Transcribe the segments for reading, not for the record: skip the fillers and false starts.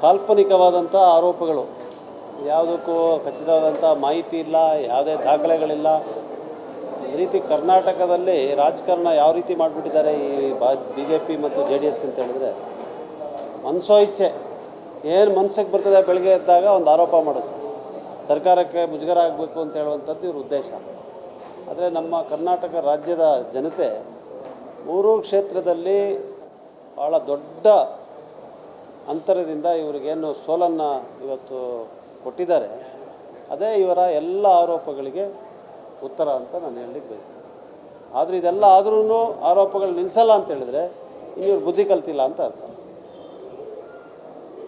ಕಾಲ್ಪನಿಕವಾದಂಥ ಆರೋಪಗಳು, ಯಾವುದಕ್ಕೂ ಖಚಿತವಾದಂಥ ಮಾಹಿತಿ ಇಲ್ಲ, ಯಾವುದೇ ದಾಖಲೆಗಳಿಲ್ಲ. ಈ ರೀತಿ ಕರ್ನಾಟಕದಲ್ಲಿ ರಾಜಕಾರಣ ಯಾವ ರೀತಿ ಮಾಡಿಬಿಟ್ಟಿದ್ದಾರೆ ಈ BJP ಮತ್ತು JDS ಅಂತ ಹೇಳಿದ್ರೆ, ಮನಸೋ ಇಚ್ಛೆ ಏನು ಮನಸ್ಸಿಗೆ ಬರ್ತದೆ ಬೆಳಗ್ಗೆ ಎದ್ದಾಗ ಒಂದು ಆರೋಪ ಮಾಡೋದು, ಸರ್ಕಾರಕ್ಕೆ ಮುಜುಗರ ಆಗಬೇಕು ಅಂತ ಹೇಳುವಂಥದ್ದು ಇವ್ರ ಉದ್ದೇಶ. ಆದರೆ ನಮ್ಮ ಕರ್ನಾಟಕ ರಾಜ್ಯದ ಜನತೆ ಮೂರೂ ಕ್ಷೇತ್ರದಲ್ಲಿ ಭಾಳ ದೊಡ್ಡ ಅಂತರದಿಂದ ಇವರಿಗೇನು ಸೋಲನ್ನು ಇವತ್ತು ಕೊಟ್ಟಿದ್ದಾರೆ, ಅದೇ ಇವರ ಎಲ್ಲ ಆರೋಪಗಳಿಗೆ ಉತ್ತರ ಅಂತ ನಾನು ಹೇಳಲಿಕ್ಕೆ ಬಯಸ್ತೇನೆ. ಆದರೆ ಇದೆಲ್ಲ ಆದ್ರೂ ಆರೋಪಗಳು ನಿಲ್ಲಿಸಲ್ಲ ಅಂತ ಹೇಳಿದ್ರೆ ಇನ್ನು ಇವ್ರು ಬುದ್ಧಿ ಕಲ್ತಿಲ್ಲ ಅಂತ ಅರ್ಥ.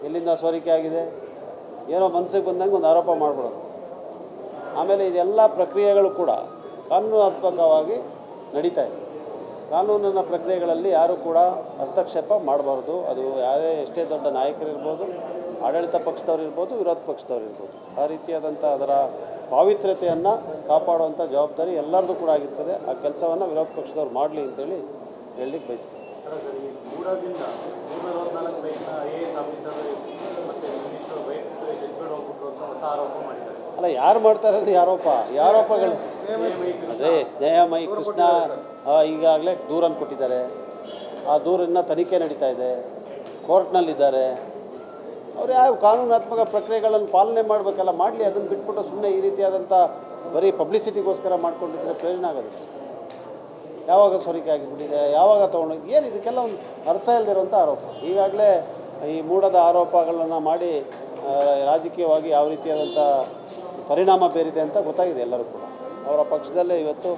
ಎಲ್ಲಿಂದ ಸೋರಿಕೆ ಆಗಿದೆ, ಏನೋ ಮನಸ್ಸಿಗೆ ಬಂದಂಗೆ ಒಂದು ಆರೋಪ ಮಾಡಿಬಿಡೋದು. ಆಮೇಲೆ ಇದೆಲ್ಲ ಪ್ರಕ್ರಿಯೆಗಳು ಕೂಡ ಕಾನೂನಾತ್ಮಕವಾಗಿ ನಡೀತಾ ಇದೆ. ಕಾನೂನಿನ ಪ್ರಕ್ರಿಯೆಗಳಲ್ಲಿ ಯಾರೂ ಕೂಡ ಹಸ್ತಕ್ಷೇಪ ಮಾಡಬಾರ್ದು. ಅದು ಯಾವುದೇ ಎಷ್ಟೇ ದೊಡ್ಡ ನಾಯಕರಿರ್ಬೋದು, ಆಡಳಿತ ಪಕ್ಷದವ್ರು ಇರ್ಬೋದು, ವಿರೋಧ ಪಕ್ಷದವ್ರು ಇರ್ಬೋದು. ಆ ರೀತಿಯಾದಂಥ ಅದರ ಪಾವಿತ್ರ್ಯತೆಯನ್ನು ಕಾಪಾಡುವಂಥ ಜವಾಬ್ದಾರಿ ಎಲ್ಲರದ್ದು ಕೂಡ ಆಗಿರ್ತದೆ. ಆ ಕೆಲಸವನ್ನು ವಿರೋಧ ಪಕ್ಷದವ್ರು ಮಾಡಲಿ ಅಂತೇಳಿ ಹೇಳಲಿಕ್ಕೆ ಬಯಸ್ತೀನಿ. ಅಲ್ಲ, ಯಾರು ಮಾಡ್ತಾರೆ ಅದು ಆರೋಪಗಳು. ಅದೇ ಸ್ನೇಹಮಯಿ ಕೃಷ್ಣ ಈಗಾಗಲೇ ದೂರನ್ನು ಕೊಟ್ಟಿದ್ದಾರೆ. ಆ ದೂರನ್ನು ತನಿಖೆ ನಡೀತಾ ಇದೆ, ಕೋರ್ಟ್ನಲ್ಲಿದ್ದಾರೆ. ಅವ್ರು ಯಾವ ಕಾನೂನಾತ್ಮಕ ಪ್ರಕ್ರಿಯೆಗಳನ್ನು ಪಾಲನೆ ಮಾಡಬೇಕಲ್ಲ, ಮಾಡಲಿ. ಅದನ್ನು ಬಿಟ್ಬಿಟ್ಟು ಸುಮ್ಮನೆ ಈ ರೀತಿಯಾದಂಥ ಬರೀ ಪಬ್ಲಿಸಿಟಿಗೋಸ್ಕರ ಮಾಡ್ಕೊಂಡಿದ್ರೆ ಪ್ರಯೋಜನ ಆಗೋದಿಲ್ಲ. ಯಾವಾಗ ಸೋರಿಕೆ ಆಗಿಬಿಟ್ಟಿದೆ, ಯಾವಾಗ ತೊಗೊಂಡೋಗಿ, ಏನು ಇದಕ್ಕೆಲ್ಲ ಒಂದು ಅರ್ಥ ಇಲ್ಲದಿರುವಂಥ ಆರೋಪ. ಈಗಾಗಲೇ ಈ ಮೂಢದ ಆರೋಪಗಳನ್ನು ಮಾಡಿ ರಾಜಕೀಯವಾಗಿ ಯಾವ ರೀತಿಯಾದಂಥ ಪರಿಣಾಮ ಬೀರಿದೆ ಅಂತ ಗೊತ್ತಾಗಿದೆ ಎಲ್ಲರೂ ಕೂಡ. ಅವರ ಪಕ್ಷದಲ್ಲೇ ಇವತ್ತು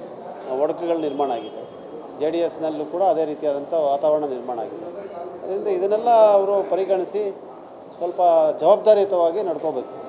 ಒಡಕುಗಳು ನಿರ್ಮಾಣ ಆಗಿದೆ. JDSನಲ್ಲೂ ಕೂಡ ಅದೇ ರೀತಿಯಾದಂಥ ವಾತಾವರಣ ನಿರ್ಮಾಣ ಆಗಿದೆ. ಅದರಿಂದ ಇದನ್ನೆಲ್ಲ ಅವರು ಪರಿಗಣಿಸಿ ಸ್ವಲ್ಪ ಜವಾಬ್ದಾರಿಯುತವಾಗಿ ನಡ್ಕೋಬೇಕು.